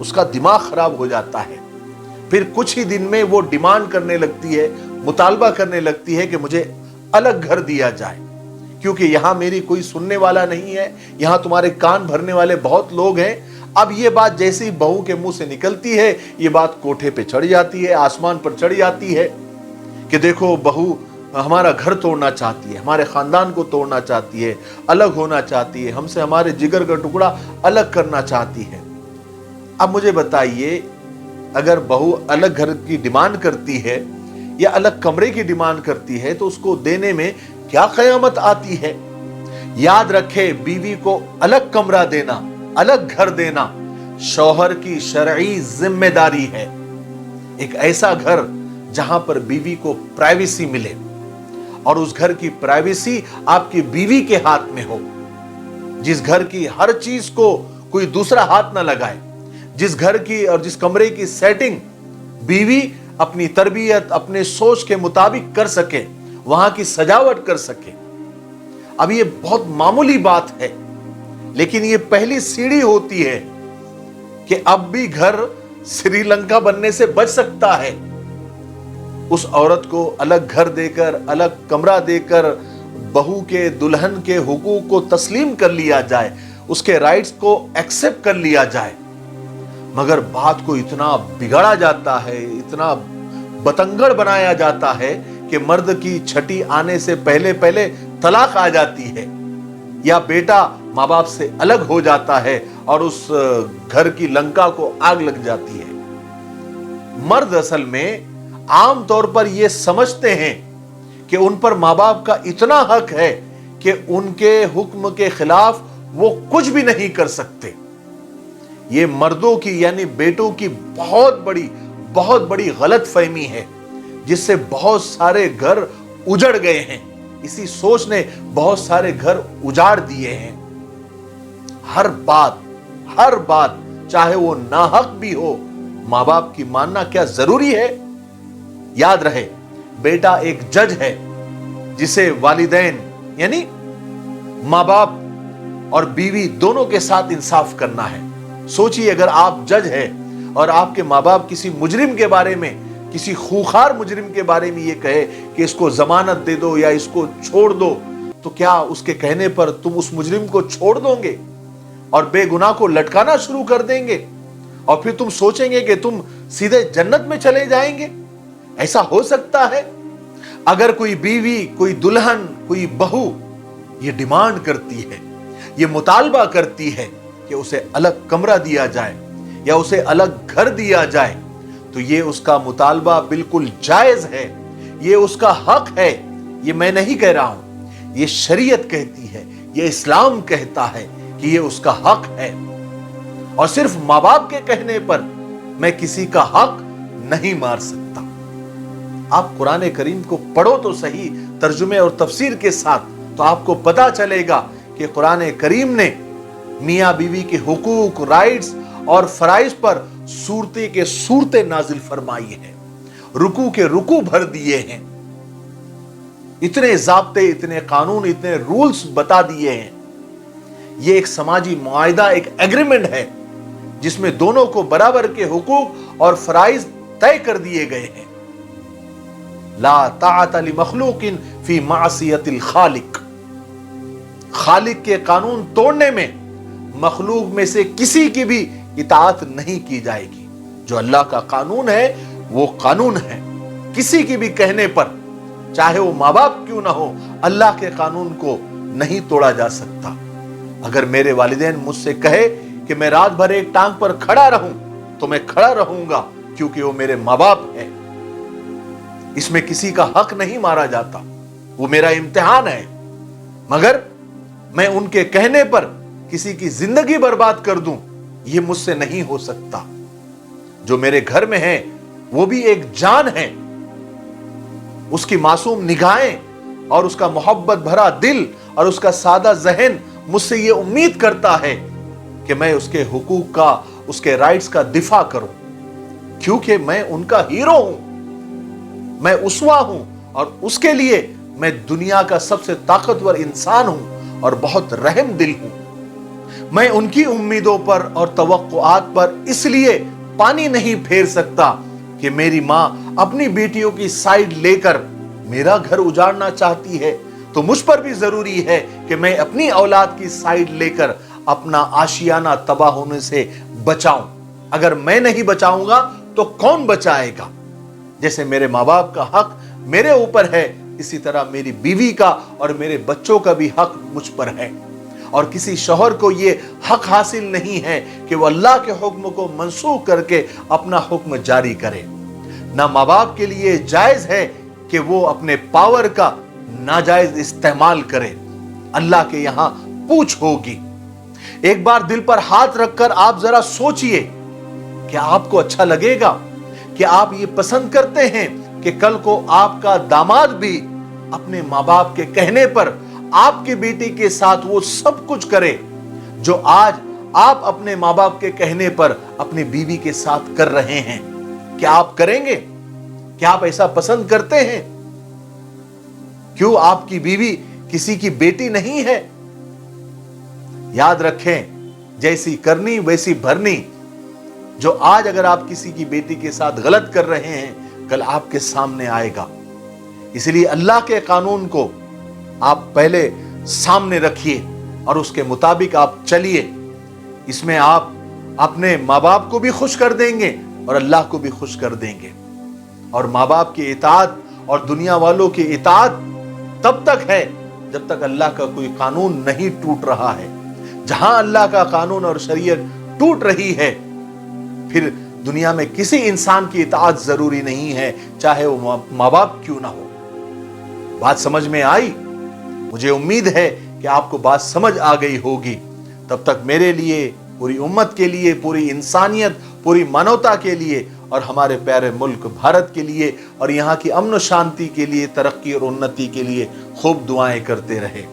اس کا دماغ خراب ہو جاتا ہے. پھر کچھ ہی دن میں وہ ڈیمانڈ کرنے لگتی ہے, مطالبہ کرنے لگتی ہے کہ مجھے الگ گھر دیا جائے, کیونکہ یہاں میری کوئی سننے والا نہیں ہے, یہاں تمہارے کان بھرنے والے بہت لوگ ہیں. اب یہ بات جیسے ہی بہو کے منہ سے نکلتی ہے, یہ بات کوٹھے پہ چڑھ جاتی ہے, آسمان پر چڑھ جاتی ہے کہ دیکھو بہو ہمارا گھر توڑنا چاہتی ہے, ہمارے خاندان کو توڑنا چاہتی ہے, الگ ہونا چاہتی ہے, ہم سے ہمارے جگر کا ٹکڑا الگ کرنا چاہتی ہے. اب مجھے بتائیے, اگر بہو الگ گھر کی ڈیمانڈ کرتی ہے یا الگ کمرے کی ڈیمانڈ کرتی ہے تو اس کو دینے میں کیا قیامت آتی ہے؟ یاد رکھے, بیوی کو الگ کمرہ دینا, الگ گھر دینا شوہر کی شرعی ذمہ داری ہے. ایک ایسا گھر جہاں پر بیوی کو پرائیویسی ملے, اور اس گھر کی پرائیویسی آپ کی بیوی کے ہاتھ میں ہو, جس گھر کی ہر چیز کو کوئی دوسرا ہاتھ نہ لگائے, جس گھر کی اور جس کمرے کی سیٹنگ بیوی اپنی تربیت, اپنے سوچ کے مطابق کر سکے, وہاں کی سجاوٹ کر سکے. اب یہ بہت معمولی بات ہے, لیکن یہ پہلی سیڑھی ہوتی ہے کہ اب بھی گھر سری لنکا بننے سے بچ سکتا ہے. اس عورت کو الگ گھر دے کر, الگ کمرہ دے کر بہو کے, دلہن کے حقوق کو تسلیم کر لیا جائے, اس کے رائٹس کو ایکسپٹ کر لیا جائے. مگر بات کو اتنا بگاڑا جاتا ہے, اتنا بتنگڑ بنایا جاتا ہے کہ مرد کی چھٹی آنے سے پہلے پہلے طلاق آ جاتی ہے, یا بیٹا ماں باپ سے الگ ہو جاتا ہے اور اس گھر کی لنکا کو آگ لگ جاتی ہے. مرد اصل میں عام طور پر یہ سمجھتے ہیں کہ ان پر ماں باپ کا اتنا حق ہے کہ ان کے حکم کے خلاف وہ کچھ بھی نہیں کر سکتے. یہ مردوں کی یعنی بیٹوں کی بہت بڑی غلط فہمی ہے, جس سے بہت سارے گھر اجڑ گئے ہیں. اسی سوچ نے بہت سارے گھر اجاڑ دیے ہیں. ہر بات چاہے وہ ناحق بھی ہو, ماں باپ کی ماننا کیا ضروری ہے؟ یاد رہے, بیٹا ایک جج ہے جسے والدین یعنی ماں باپ اور بیوی دونوں کے ساتھ انصاف کرنا ہے. سوچئے, اگر آپ جج ہیں اور آپ کے ماں باپ کسی مجرم کے بارے میں, کسی خوخار مجرم کے بارے میں یہ کہے کہ اس کو ضمانت دے دو یا اس کو چھوڑ دو, تو کیا اس کے کہنے پر تم اس مجرم کو چھوڑ دو گے اور بے گناہ کو لٹکانا شروع کر دیں گے, اور پھر تم سوچیں گے کہ تم سیدھے جنت میں چلے جائیں گے؟ ایسا ہو سکتا ہے؟ اگر کوئی بیوی, کوئی دلہن, کوئی بہو یہ ڈیمانڈ کرتی ہے, یہ مطالبہ کرتی ہے کہ اسے الگ کمرہ دیا جائے یا اسے الگ گھر دیا جائے, تو یہ اس کا مطالبہ بالکل جائز ہے, یہ اس کا حق ہے. یہ میں نہیں کہہ رہا ہوں, یہ شریعت کہتی ہے, یہ اسلام کہتا ہے کہ یہ اس کا حق ہے. اور صرف ماں باپ کے کہنے پر میں کسی کا حق نہیں مار سکتا. آپ قرآن کریم کو پڑھو تو صحیح ترجمے اور تفسیر کے ساتھ, تو آپ کو پتا چلے گا کہ قرآن کریم نے میاں بیوی کے حقوق, رائٹس اور فرائض پر صورتیں کے صورتیں نازل فرمائی ہیں, رکوع کے رکوع بھر دیے ہیں, اتنے ضابطے, اتنے قانون, اتنے رولز بتا دیے ہیں. یہ ایک سماجی معاہدہ, ایک ایگریمنٹ ہے جس میں دونوں کو برابر کے حقوق اور فرائض طے کر دیے گئے ہیں. لا طاعت لمخلوق فی معصیت الخالق. خالق کے قانون توڑنے میں مخلوق میں سے کسی کی بھی اطاعت نہیں کی جائے گی. جو اللہ کا قانون ہے وہ قانون ہے. کسی کی بھی کہنے پر, چاہے وہ ماں باپ کیوں نہ ہو, اللہ کے قانون کو نہیں توڑا جا سکتا. اگر میرے والدین مجھ سے کہے کہ میں رات بھر ایک ٹانگ پر کھڑا رہوں تو میں کھڑا رہوں گا, کیونکہ وہ میرے ماں باپ ہیں. اس میں کسی کا حق نہیں مارا جاتا, وہ میرا امتحان ہے. مگر میں ان کے کہنے پر کسی کی زندگی برباد کر دوں, یہ مجھ سے نہیں ہو سکتا. جو میرے گھر میں ہیں وہ بھی ایک جان ہے, اس کی معصوم نگاہیں اور اس کا محبت بھرا دل اور اس کا سادہ ذہن مجھ سے یہ امید کرتا ہے کہ میں اس کے حقوق کا, اس کے رائٹس کا دفاع کروں, کیونکہ میں ان کا ہیرو ہوں, میں اسوہ ہوں, اور اس کے لیے میں دنیا کا سب سے طاقتور انسان ہوں اور بہت رحم دل ہوں. میں ان کی امیدوں پر اور توقعات پر اس لیے پانی نہیں پھیر سکتا کہ میری ماں اپنی بیٹیوں کی سائیڈ لے کر میرا گھر اجاڑنا چاہتی ہے، تو مجھ پر بھی ضروری ہے کہ میں اپنی اولاد کی سائیڈ لے کر اپنا آشیانہ تباہ ہونے سے بچاؤں۔ اگر میں نہیں بچاؤں گا تو کون بچائے گا؟ جیسے میرے ماں باپ کا حق میرے اوپر ہے، اسی طرح میری بیوی کا اور میرے بچوں کا بھی حق مجھ پر ہے۔ اور کسی شوہر کو یہ حق حاصل نہیں ہے کہ وہ اللہ کے حکم کو منسوخ کر کے اپنا حکم جاری کرے۔ نہ ماں باپ کے لیے جائز ہے کہ وہ اپنے پاور کا ناجائز استعمال کرے۔ اللہ کے یہاں پوچھ ہوگی۔ ایک بار دل پر ہاتھ رکھ کر آپ ذرا سوچئے، کیا آپ کو اچھا لگے گا کہ آپ یہ پسند کرتے ہیں کہ کل کو آپ کا داماد بھی اپنے ماں باپ کے کہنے پر آپ کی بیٹی کے ساتھ وہ سب کچھ کرے جو آج آپ اپنے ماں باپ کے کہنے پر اپنی بیوی کے ساتھ کر رہے ہیں؟ کیا آپ کریں گے؟ کیا آپ ایسا پسند کرتے ہیں؟ کیوں آپ کی بیوی کسی کی بیٹی نہیں ہے؟ یاد رکھیں، جیسی کرنی ویسی بھرنی۔ جو آج اگر آپ کسی کی بیٹی کے ساتھ غلط کر رہے ہیں، کل آپ کے سامنے آئے گا۔ اس لیے اللہ کے قانون کو آپ پہلے سامنے رکھیے اور اس کے مطابق آپ چلیے۔ اس میں آپ اپنے ماں باپ کو بھی خوش کر دیں گے اور اللہ کو بھی خوش کر دیں گے۔ اور ماں باپ کی اطاعت اور دنیا والوں کی اطاعت تب تک ہے جب تک اللہ کا کوئی قانون نہیں ٹوٹ رہا ہے۔ جہاں اللہ کا قانون اور شریعت ٹوٹ رہی ہے، پھر دنیا میں کسی انسان کی اطاعت ضروری نہیں ہے، چاہے وہ ماں باپ کیوں نہ ہو۔ بات سمجھ میں آئی؟ مجھے امید ہے کہ آپ کو بات سمجھ آ گئی ہوگی۔ تب تک میرے لیے، پوری امت کے لیے، پوری انسانیت، پوری مانوتا کے لیے اور ہمارے پیارے ملک بھارت کے لیے اور یہاں کی امن و شانتی کے لیے، ترقی اور انتی کے لیے خوب دعائیں کرتے رہے۔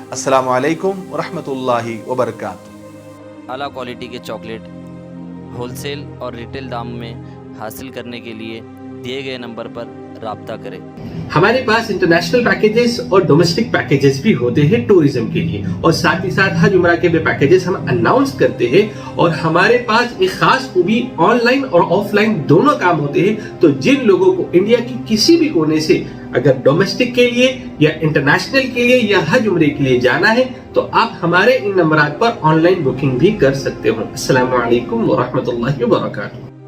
السلام علیکم ورحمۃ اللہ وبرکاتہ۔ اعلیٰ کوالٹی کے چاکلیٹ ہول سیل اور ریٹیل دام میں حاصل کرنے کے لیے دیے گئے نمبر پر رابطہ کریں۔ ہمارے پاس انٹرنیشنل پیکیجز اور ڈومیسٹک پیکیجز بھی ہوتے ہیں ٹورزم کے لیے، اور ساتھ ہی ساتھ حج عمرہ کے بھی پیکیجز ہم اناؤنس کرتے ہیں۔ اور ہمارے پاس ایک خاص خوبی آن لائن اور آف لائن دونوں کام ہوتے ہیں، تو جن لوگوں کو انڈیا کی کسی بھی کونے سے اگر ڈومیسٹک کے لیے یا انٹرنیشنل کے لیے یا حج عمرے کے لیے جانا ہے تو آپ ہمارے ان نمبرات پر آن لائن بکنگ بھی کر سکتے ہو۔ السلام علیکم ورحمۃ اللہ وبرکاتہ۔